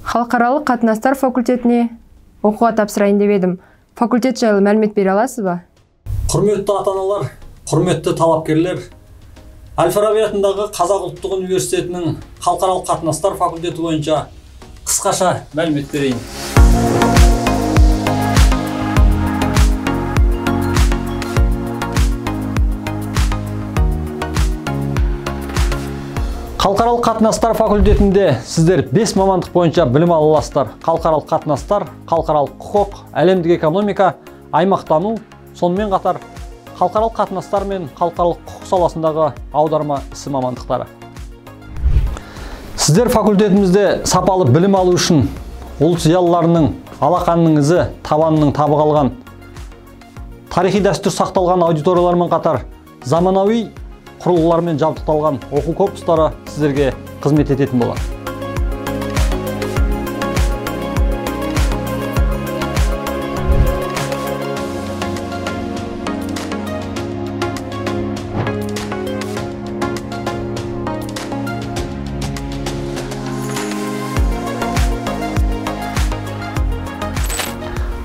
Халықаралық қатынастар факультетіне оқуға тапсырайын деп едім. Факультет жайлы мәлімет бере аласыз ба? Құрметті ата-аналар, құрметті талапкерлер, Әл-Фараби атындағы Қазақ ұлттық университетінің халықаралық қатынастар факультеті бойынша қысқаша мәлімет берейін. Халықаралық қатынастар факультетінде сіздер 5 мамандық бойынша білім ала аласыздар. Халықаралық қатынастар, халықаралық құқық, әлемдік экономика, аймақтану, сонымен қатар халықаралық қатынастар мен халықаралық құқық саласындағы аударма ісі мамандықтары. Сіздер факультетімізде сапалы білім алу үшін ұлт зиялыларының алақанының ізі, табанының табы қалған, тарихи дәстүр сақталған аудиториялармен қатар заманауи құрылғылармен жабдықталған оқу корпустары сіздерге қызмет ететін болады.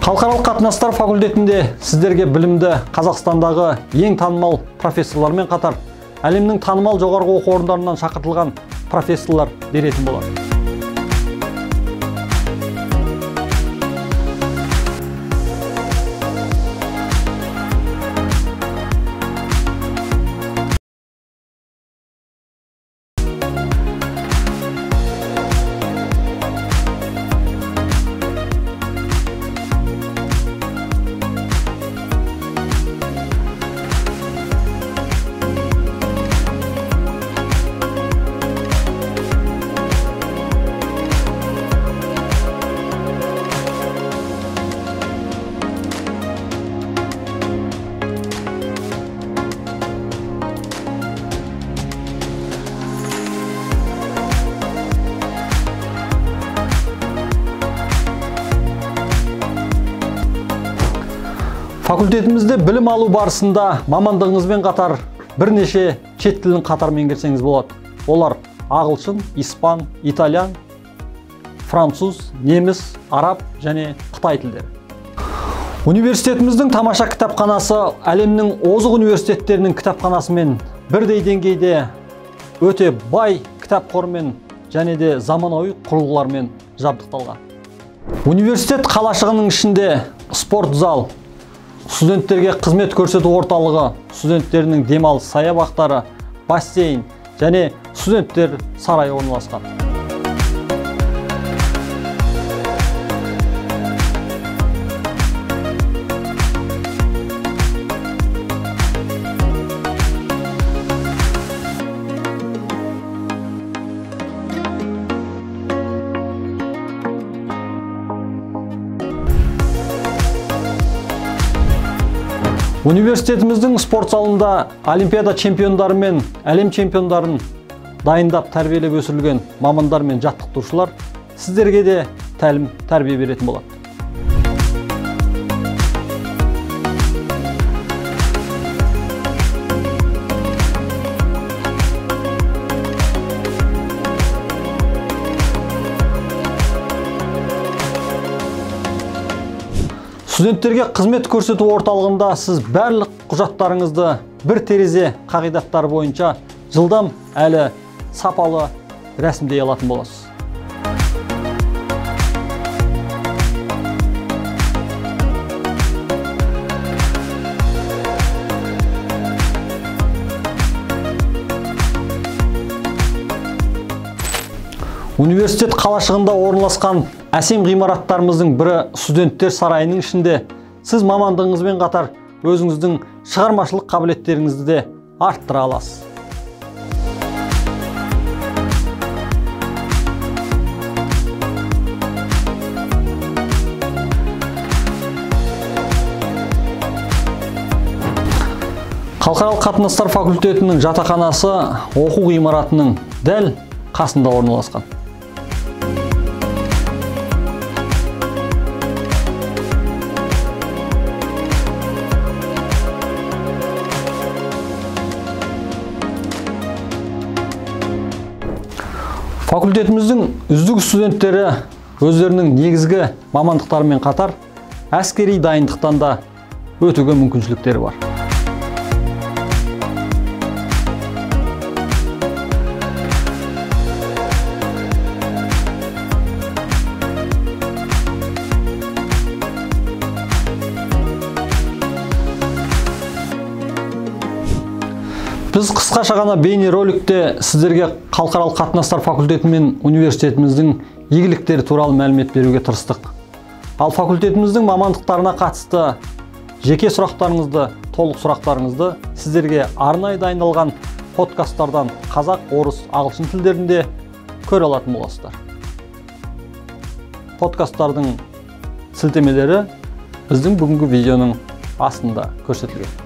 Халықаралық қатынастар факультетінде сіздерге білімді Қазақстандағы ең танымал профессорлармен қатар әлемнің танымал жоғарғы оқу орындарынан шақыртылған профессорлар беретін болады. Факультетімізде білім алу барысында мамандығыңызбен қатар бірнеше шет тілін қатар меңгерсеңіз болады. Олар ағылшын, испан, итальян, француз, неміс, араб және қытай тілдері. Университетіміздің тамаша кітапханасы әлемнің озық университеттерінің кітапханасымен бірдей деңгейде өте бай кітап қорымен және де заманауи құрылғылармен жабдықталған. Университет қалашығының ішінде спорт зал, студенттерге қызмет көрсету орталығы, студенттерінің демалыс саябақтары, бассейн және студенттер сарайы орналасқан. Университетіміздің спорт залында олимпиада чемпиондары мен әлем чемпиондарын дайындап тәрбиелеп өсірілген мамандар мен жаттықтырушылар сіздерге де тәлім тәрбие беретін болады. Студенттерге қызмет көрсету орталығында сіз барлық құжаттарыңызды бір терезе қағидаттары бойынша жылдам әлі сапалы рәсімдей алатын боласыз. Университет қалашығында орналасқан әсем ғимараттарымыздың бірі студенттер сарайының ішінде сіз мамандығыңызбен қатар өзіңіздің шығармашылық қабілеттеріңізді де арттыра аласыз. Халықаралық қатынастар факультетінің жатақханасы оқу ғимаратының дәл қасында орналасқан. Факультетіміздің үздік студенттері өздерінің негізгі мамандықтарымен қатар әскери дайындықтан да өтуге мүмкіншіліктері бар. Біз қысқаша ғана бейнероликте сіздерге халықаралық қатынастар факультеті мен университетіміздің игіліктері туралы мәлімет беруге тырыстық. Ал факультетіміздің мамандықтарына қатысты жеке сұрақтарыңызды, толық сұрақтарыңызды сіздерге арнайы дайындалған подкасттардан қазақ, орыс, ағылшын тілдерінде көре алатын боласыздар. Подкасттардың сілтемелері біздің бүгінгі видеоның астында көрсетілген.